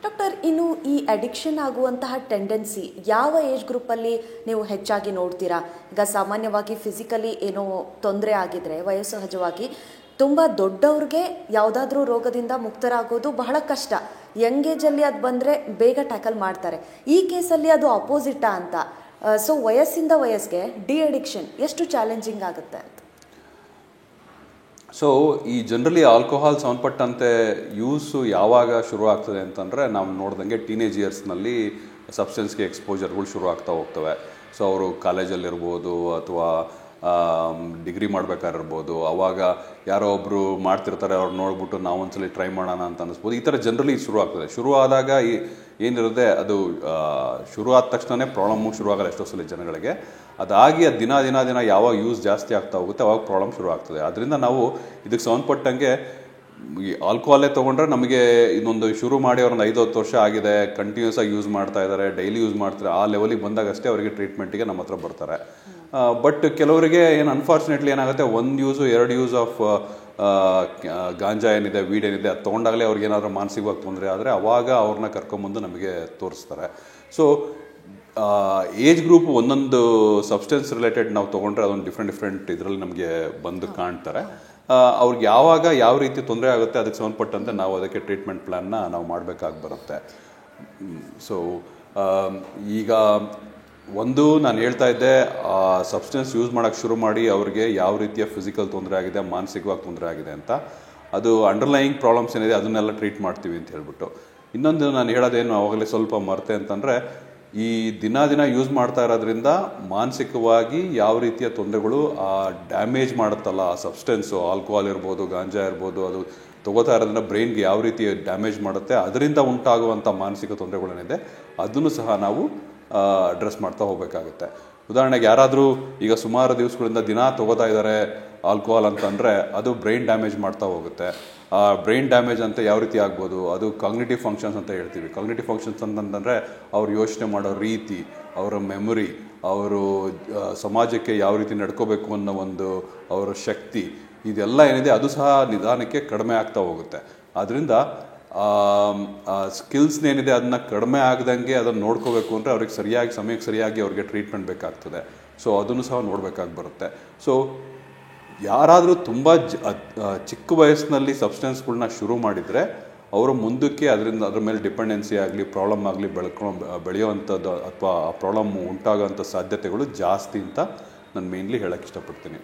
Doctor, ಇನ್ನು ಈ addiction ಆಗುವಂತಹ ಟೆಂಡೆನ್ಸಿ ಯಾವ ಏಜ್ ಗ್ರೂಪಲ್ಲಿ ನೀವು ಹೆಚ್ಚಾಗಿ ನೋಡ್ತೀರಾ? ಈಗ ಸಾಮಾನ್ಯವಾಗಿ ಫಿಸಿಕಲಿ ಏನೋ ತೊಂದರೆ ಆಗಿದ್ರೆ ವಯೋಸಹಜವಾಗಿ ತುಂಬ ದೊಡ್ಡವ್ರಿಗೆ ಯಾವುದಾದ್ರೂ ರೋಗದಿಂದ ಮುಕ್ತರಾಗೋದು ಬಹಳ ಕಷ್ಟ. ಯಂಗ್ ಏಜಲ್ಲಿ ಅದು ಬಂದರೆ ಬೇಗ ಟ್ಯಾಕಲ್ ಮಾಡ್ತಾರೆ. ಈ ಕೇಸಲ್ಲಿ ಅದು ಅಪೋಸಿಟಾ ಅಂತ. ಸೊ ವಯಸ್ಸಿಂದ ವಯಸ್ಸಿಗೆ ಡಿ ಅಡಿಕ್ಷನ್ ಎಷ್ಟು ಚಾಲೆಂಜಿಂಗ್ ಆಗುತ್ತೆ ಅಂತ? ಸೊ ಈ ಜನರಲಿ ಆಲ್ಕೋಹಾಲ್ ಸಂಬಂಧಪಟ್ಟಂತೆ ಯೂಸು ಯಾವಾಗ ಶುರು ಆಗ್ತದೆ ಅಂತಂದರೆ, ನಾವು ನೋಡ್ದಂಗೆ ಟೀನೇಜ್ ಇಯರ್ಸ್ನಲ್ಲಿ ಸಬ್ಸ್ಟೆನ್ಸ್ಗೆ ಎಕ್ಸ್ಪೋಜರ್ಗಳು ಶುರು ಆಗ್ತಾ ಹೋಗ್ತವೆ. ಸೊ ಅವರು ಕಾಲೇಜಲ್ಲಿರ್ಬೋದು ಅಥವಾ ಡಿಗ್ರಿ ಮಾಡ್ಬೇಕಾಗಿರ್ಬೋದು, ಅವಾಗ ಯಾರೋ ಒಬ್ಬರು ಮಾಡ್ತಿರ್ತಾರೆ, ಅವ್ರು ನೋಡ್ಬಿಟ್ಟು ನಾವು ಒಂದ್ಸಲಿ ಟ್ರೈ ಮಾಡೋಣ ಅಂತ ಅನ್ನಿಸ್ಬೋದು. ಈ ಥರ ಜನರಲಿ ಶುರು ಆಗ್ತದೆ. ಶುರು ಆದಾಗ ಏನಿರುತ್ತೆ, ಅದು ಶುರು ಆದ ತಕ್ಷಣವೇ ಪ್ರಾಬ್ಲಮ್ಮು ಶುರು ಆಗಲ್ಲ ಎಷ್ಟೋ ಸಲ ಜನಗಳಿಗೆ. ಅದಾಗಿ ಅದು ದಿನ ದಿನ ದಿನ ಯಾವಾಗ ಯೂಸ್ ಜಾಸ್ತಿ ಆಗ್ತಾ ಹೋಗುತ್ತೆ ಅವಾಗ ಪ್ರಾಬ್ಲಮ್ ಶುರು ಆಗ್ತದೆ. ಅದರಿಂದ ನಾವು ಇದಕ್ಕೆ ಸಂಬಂಧಪಟ್ಟಂಗೆ ಈ ಆಲ್ಕೋಹಾಲೇ ತೊಗೊಂಡ್ರೆ ನಮಗೆ ಇನ್ನೊಂದು ಶುರು ಮಾಡಿ ಅವ್ರೊಂದು 5-10 ವರ್ಷ ಆಗಿದೆ, ಕಂಟಿನ್ಯೂಸ್ ಆಗಿ ಯೂಸ್ ಮಾಡ್ತಾ ಇದ್ದಾರೆ, ಡೈಲಿ ಯೂಸ್ ಮಾಡ್ತಾರೆ, ಆ ಲೆವೆಲಿಗೆ ಬಂದಾಗಷ್ಟೇ ಅವರಿಗೆ ಟ್ರೀಟ್ಮೆಂಟಿಗೆ ನಮ್ಮ ಹತ್ರ ಬರ್ತಾರೆ. ಬಟ್ ಕೆಲವರಿಗೆ ಏನು ಅನ್ಫಾರ್ಚುನೇಟ್ಲಿ ಏನಾಗುತ್ತೆ, 1 ಯೂಸು 2 ಯೂಸ್ ಆಫ್ ಗಾಂಜಾ ಏನಿದೆ, ವೀಡ್ ಏನಿದೆ, ಅದು ತೊಗೊಂಡಾಗಲೇ ಅವ್ರಿಗೆ ಏನಾದರೂ ಮಾನಸಿಕವಾಗಿ ತೊಂದರೆ ಆದರೆ ಅವಾಗ ಅವ್ರನ್ನ ಕರ್ಕೊಂಬಂದು ನಮಗೆ ತೋರಿಸ್ತಾರೆ. ಸೊ ಏಜ್ ಗ್ರೂಪ್ ಒಂದೊಂದು ಸಬ್ಸ್ಟೆನ್ಸ್ ರಿಲೇಟೆಡ್ ನಾವು ತೊಗೊಂಡ್ರೆ ಅದೊಂದು ಡಿಫ್ರೆಂಟ್ ಇದರಲ್ಲಿ ನಮಗೆ ಬಂದು ಕಾಣ್ತಾರೆ. ಅವ್ರಿಗೆ ಯಾವಾಗ ಯಾವ ರೀತಿ ತೊಂದರೆ ಆಗುತ್ತೆ ಅದಕ್ಕೆ ಸಂಬಂಧಪಟ್ಟಂತೆ ನಾವು ಅದಕ್ಕೆ ಟ್ರೀಟ್ಮೆಂಟ್ ಪ್ಲ್ಯಾನ್ನ ನಾವು ಮಾಡಬೇಕಾಗಿ ಬರುತ್ತೆ. ಸೊ ಈಗ ಒಂದು ನಾನು ಹೇಳ್ತಾ ಇದ್ದೆ, ಸಬ್ಸ್ಟೆನ್ಸ್ ಯೂಸ್ ಮಾಡೋಕ್ಕೆ ಶುರು ಮಾಡಿ ಅವ್ರಿಗೆ ಯಾವ ರೀತಿಯ ಫಿಸಿಕಲ್ ತೊಂದರೆ ಆಗಿದೆ, ಮಾನಸಿಕವಾಗಿ ತೊಂದರೆ ಆಗಿದೆ ಅಂತ, ಅದು ಅಂಡರ್ಲೈಯಿಂಗ್ ಪ್ರಾಬ್ಲಮ್ಸ್ ಏನಿದೆ ಅದನ್ನೆಲ್ಲ ಟ್ರೀಟ್ ಮಾಡ್ತೀವಿ ಅಂತ ಹೇಳ್ಬಿಟ್ಟು. ಇನ್ನೊಂದು ನಾನು ಹೇಳೋದೇನು ಆವಾಗಲೇ ಸ್ವಲ್ಪ ಮರೆತೆ ಅಂತಂದರೆ, ಈ ದಿನ ದಿನ ಯೂಸ್ ಮಾಡ್ತಾ ಇರೋದ್ರಿಂದ ಮಾನಸಿಕವಾಗಿ ಯಾವ ರೀತಿಯ ತೊಂದರೆಗಳು ಡ್ಯಾಮೇಜ್ ಮಾಡುತ್ತಲ್ಲ ಆ ಸಬ್ಸ್ಟೆನ್ಸು, ಆಲ್ಕೋಹಾಲ್ ಇರ್ಬೋದು, ಗಾಂಜಾ ಇರ್ಬೋದು, ಅದು ತೊಗೋತಾ ಇರೋದ್ರಿಂದ ಬ್ರೈನ್ಗೆ ಯಾವ ರೀತಿ ಡ್ಯಾಮೇಜ್ ಮಾಡುತ್ತೆ, ಅದರಿಂದ ಉಂಟಾಗುವಂಥ ಮಾನಸಿಕ ತೊಂದರೆಗಳೇನಿದೆ ಅದನ್ನು ಸಹ ನಾವು ಅಡ್ರೆಸ್ ಮಾಡ್ತಾ ಹೋಗಬೇಕಾಗುತ್ತೆ. ಉದಾಹರಣೆಗೆ ಯಾರಾದರೂ ಈಗ ಸುಮಾರು ದಿವಸಗಳಿಂದ ದಿನ ತೊಗೋತಾ ಇದ್ದಾರೆ ಆಲ್ಕೋಹಾಲ್ ಅಂತಂದರೆ ಅದು ಬ್ರೈನ್ ಡ್ಯಾಮೇಜ್ ಮಾಡ್ತಾ ಹೋಗುತ್ತೆ. ಆ ಬ್ರೈನ್ ಡ್ಯಾಮೇಜ್ ಅಂತ ಯಾವ ರೀತಿ ಆಗ್ಬೋದು, ಅದು ಕಾಗ್ನಿಟಿವ್ ಫಂಕ್ಷನ್ಸ್ ಅಂತ ಹೇಳ್ತೀವಿ. ಕಾಗ್ನಿಟಿವ್ ಫಂಕ್ಷನ್ಸ್ ಅಂತಂದರೆ ಅವ್ರು ಯೋಚನೆ ಮಾಡೋ ರೀತಿ, ಅವರ ಮೆಮೊರಿ, ಅವರು ಸಮಾಜಕ್ಕೆ ಯಾವ ರೀತಿ ನಡ್ಕೋಬೇಕು ಅನ್ನೋ ಒಂದು ಅವರ ಶಕ್ತಿ, ಇದೆಲ್ಲ ಏನಿದೆ ಅದು ಸಹ ನಿಧಾನಕ್ಕೆ ಕಡಿಮೆ ಆಗ್ತಾ ಹೋಗುತ್ತೆ. ಆದ್ದರಿಂದ ಸ್ಕಿಲ್ಸ್ನೇನಿದೆ ಅದನ್ನ ಕಡಿಮೆ ಆಗದಂಗೆ ಅದನ್ನು ನೋಡ್ಕೋಬೇಕು ಅಂದರೆ ಅವ್ರಿಗೆ ಸಮಯಕ್ಕೆ ಸರಿಯಾಗಿ ಅವ್ರಿಗೆ ಟ್ರೀಟ್ಮೆಂಟ್ ಬೇಕಾಗ್ತದೆ. ಸೊ ಅದನ್ನು ಸಹ ನೋಡಬೇಕಾಗಿ ಬರುತ್ತೆ. ಸೊ ಯಾರಾದರೂ ತುಂಬ ಚಿಕ್ಕ ವಯಸ್ಸಿನಲ್ಲಿ ಸಬ್ಸ್ಟೆನ್ಸ್ಗಳನ್ನ ಶುರು ಮಾಡಿದರೆ ಅವರು ಮುಂದಕ್ಕೆ ಅದ್ರ ಮೇಲೆ ಡಿಪೆಂಡೆನ್ಸಿ ಆಗಲಿ, ಪ್ರಾಬ್ಲಮ್ ಆಗಲಿ ಬೆಳೆಯುವಂಥದ್ದು ಅಥವಾ ಆ ಪ್ರಾಬ್ಲಮ್ ಉಂಟಾಗೋಂಥ ಸಾಧ್ಯತೆಗಳು ಜಾಸ್ತಿ ಅಂತ ನಾನು ಮೇನ್ಲಿ ಹೇಳೋಕ್ಕೆ ಇಷ್ಟಪಡ್ತೀನಿ.